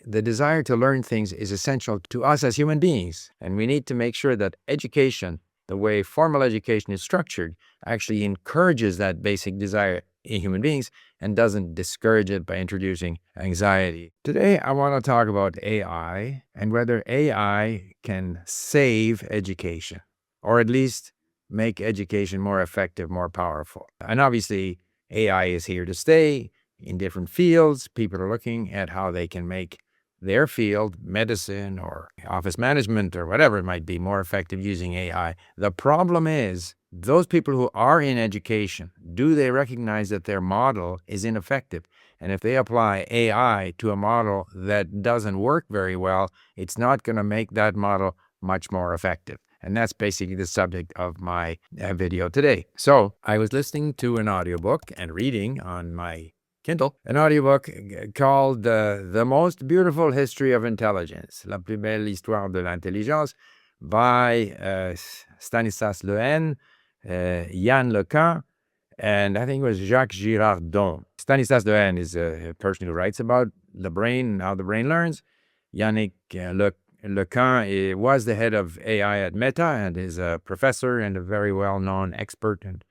the desire to learn things is essential to us as human beings. And we need to make sure that education, the way formal education is structured, actually encourages that basic desire in human beings and doesn't discourage it by introducing anxiety. Today, I want to talk about AI and whether AI can save education, or at least make education more effective, more powerful. And obviously, AI is here to stay in different fields. People are looking at how they can make their field, medicine or office management or whatever it might be, more effective using AI. The problem is, those people who are in education, do they recognize that their model is ineffective? And if they apply AI to a model that doesn't work very well, it's not going to make that model much more effective. And that's basically the subject of my video today. So I was listening to an audiobook and reading on my Kindle, an audiobook called The Most Beautiful History of Intelligence, La plus belle histoire de l'intelligence, by Stanislas Lehen, Yann Lecan, and I think it was Jacques Girardon. Stanislas Lehen is a person who writes about the brain and how the brain learns. Yannick Lecan was the head of AI at Meta and is a professor and a very well-known expert and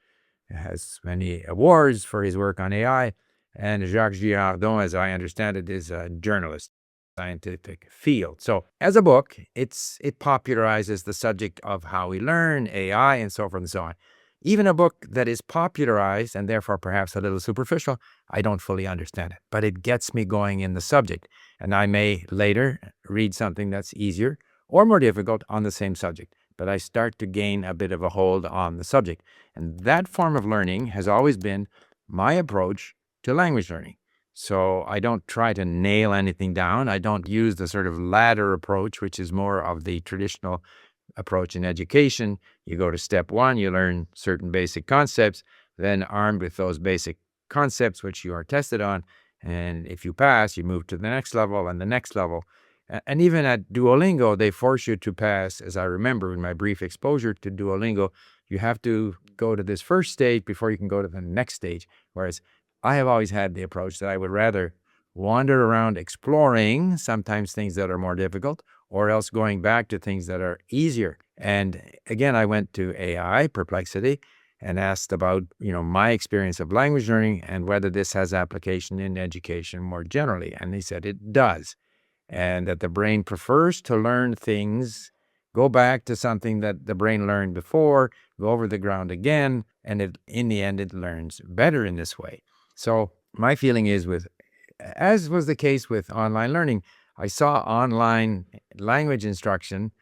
has many awards for his work on AI. And Jacques Girardon, as I understand it, is a journalist, scientific field. So as a book, it popularizes the subject of how we learn, AI, and so forth and so on. Even a book that is popularized and therefore perhaps a little superficial, I don't fully understand it, but it gets me going in the subject. And I may later read something that's easier or more difficult on the same subject, but I start to gain a bit of a hold on the subject. And that form of learning has always been my approach to language learning. So I don't try to nail anything down. I don't use the sort of ladder approach, which is more of the traditional approach in education. You go to step one, you learn certain basic concepts, then armed with those basic concepts, which you are tested on, and if you pass, you move to the next level and the next level. And even at Duolingo, they force you to pass, as I remember in my brief exposure to Duolingo, you have to go to this first stage before you can go to the next stage. Whereas I have always had the approach that I would rather wander around exploring sometimes things that are more difficult, or else going back to things that are easier. And again, I went to AI, Perplexity, and asked about, my experience of language learning and whether this has application in education more generally. And they said it does. And that the brain prefers to learn things, go back to something that the brain learned before, go over the ground again, and in the end, it learns better in this way. So my feeling is, as was the case with online learning, I saw online language instruction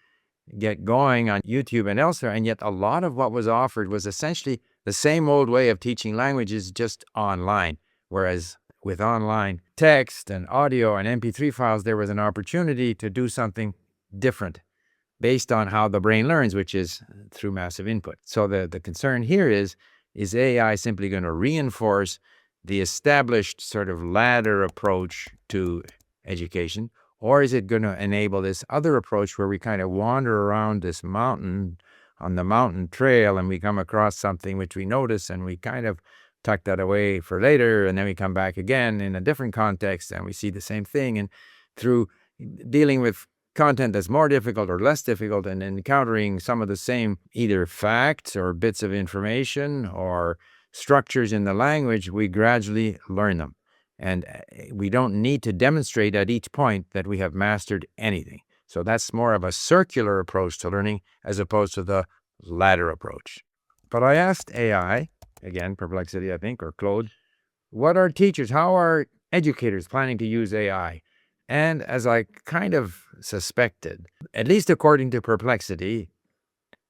get going on YouTube and elsewhere, and yet a lot of what was offered was essentially the same old way of teaching languages, just online. Whereas with online text and audio and MP3 files, there was an opportunity to do something different based on how the brain learns, which is through massive input. So the concern here is AI simply going to reinforce the established sort of ladder approach to education, or is it going to enable this other approach where we kind of wander around this mountain, on the mountain trail, and we come across something which we notice and we kind of tuck that away for later, and then we come back again in a different context and we see the same thing. And through dealing with content that's more difficult or less difficult and encountering some of the same either facts or bits of information or structures in the language, we gradually learn them. And we don't need to demonstrate at each point that we have mastered anything. So that's more of a circular approach to learning as opposed to the ladder approach. But I asked AI, again, Perplexity, I think, or Claude, how are educators planning to use AI? And as I kind of suspected, at least according to Perplexity,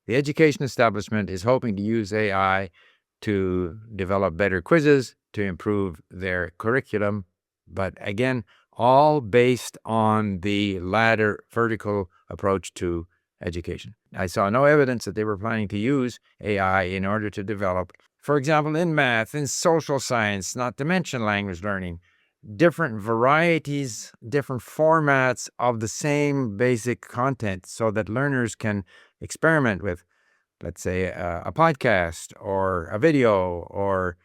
the education establishment is hoping to use AI to develop better quizzes, to improve their curriculum, but again, all based on the ladder vertical approach to education. I saw no evidence that they were planning to use AI in order to develop, for example, in math, in social science, not to mention language learning, different varieties, different formats of the same basic content so that learners can experiment with, let's say, a podcast or a video or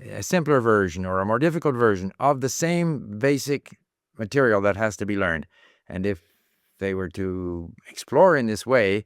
a simpler version or a more difficult version of the same basic material that has to be learned. And if they were to explore in this way,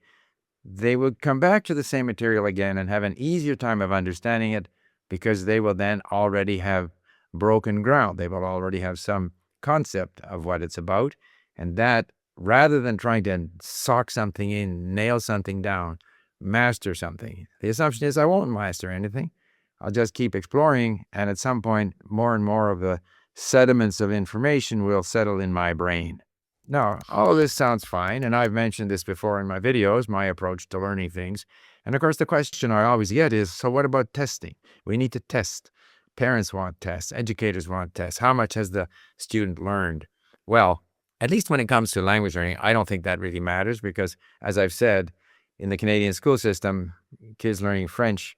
they would come back to the same material again and have an easier time of understanding it, because they will then already have broken ground. They will already have some concept of what it's about. And that, rather than trying to sock something in, nail something down, master something, the assumption is I won't master anything. I'll just keep exploring. And at some point, more and more of the sediments of information will settle in my brain. Now, all of this sounds fine, and I've mentioned this before in my videos, my approach to learning things. And of course, the question I always get is, so what about testing? We need to test. Parents want tests. Educators want tests. How much has the student learned? Well, at least when it comes to language learning, I don't think that really matters, because, as I've said, in the Canadian school system, kids learning French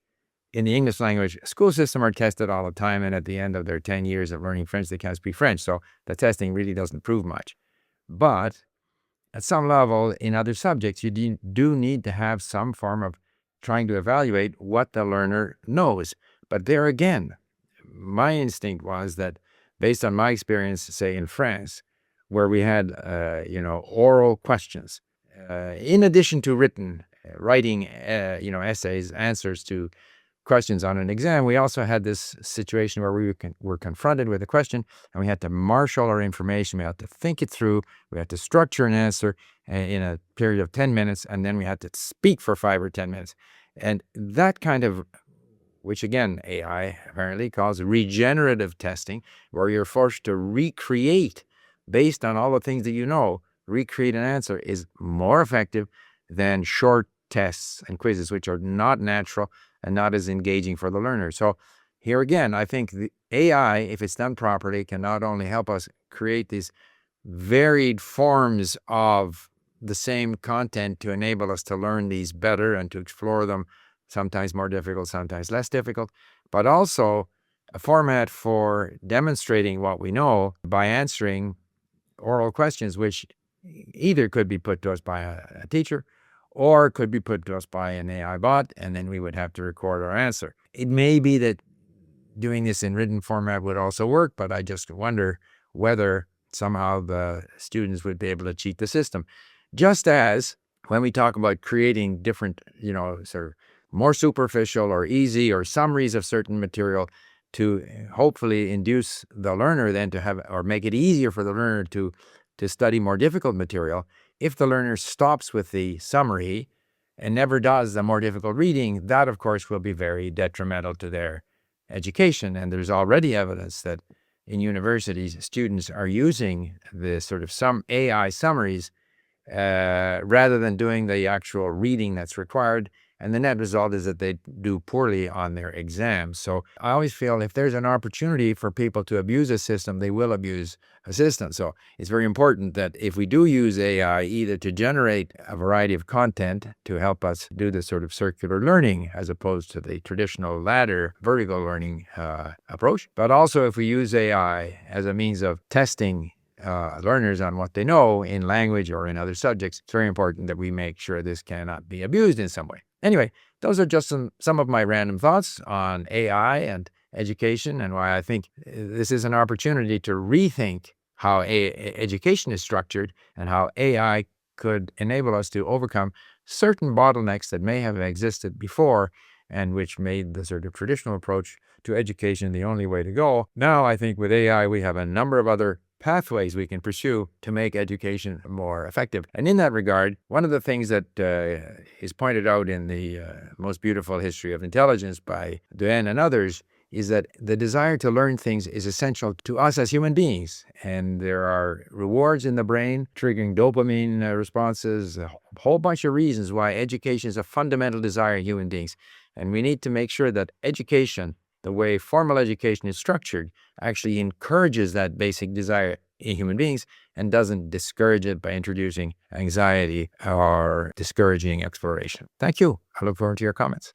in the English language school system are tested all the time, and at the end of their 10 years of learning French, they can't speak French. So the testing really doesn't prove much. But at some level, in other subjects, you do need to have some form of trying to evaluate what the learner knows. But there again, my instinct was that, based on my experience, say in France, where we had oral questions, in addition to writing essays, answers to questions on an exam, we also had this situation where we were confronted with a question, and we had to marshal our information. We had to think it through. We had to structure an answer in a period of 10 minutes, and then we had to speak for 5 or 10 minutes. And that kind of, which again, AI apparently calls regenerative testing, where you're forced to recreate based on all the things that you know, recreate an answer, is more effective than short tests and quizzes, which are not natural and not as engaging for the learner. So here again, I think the AI, if it's done properly, can not only help us create these varied forms of the same content to enable us to learn these better and to explore them, sometimes more difficult, sometimes less difficult, but also a format for demonstrating what we know by answering oral questions, which either could be put to us by a teacher or could be put to us by an AI bot, and then we would have to record our answer. It may be that doing this in written format would also work, but I just wonder whether somehow the students would be able to cheat the system. Just as when we talk about creating different, sort of more superficial or easy or summaries of certain material to hopefully induce the learner then to have, or make it easier for the learner to study more difficult material. If the learner stops with the summary and never does the more difficult reading, that of course will be very detrimental to their education. And there's already evidence that in universities, students are using the sort of some AI summaries rather than doing the actual reading that's required. And the net result is that they do poorly on their exams. So I always feel if there's an opportunity for people to abuse a system, they will abuse a system. So it's very important that if we do use AI, either to generate a variety of content to help us do this sort of circular learning, as opposed to the traditional ladder vertical learning approach, but also if we use AI as a means of testing learners on what they know in language or in other subjects, it's very important that we make sure this cannot be abused in some way. Anyway, those are just some of my random thoughts on AI and education, and why I think this is an opportunity to rethink how education is structured and how AI could enable us to overcome certain bottlenecks that may have existed before and which made the sort of traditional approach to education the only way to go. Now, I think with AI, we have a number of other pathways we can pursue to make education more effective. And in that regard, one of the things that is pointed out in the Most Beautiful History of Intelligence by Duane and others is that the desire to learn things is essential to us as human beings. And there are rewards in the brain triggering dopamine responses, a whole bunch of reasons why education is a fundamental desire in human beings. And we need to make sure that education, the way formal education is structured, actually encourages that basic desire in human beings and doesn't discourage it by introducing anxiety or discouraging exploration. Thank you. I look forward to your comments.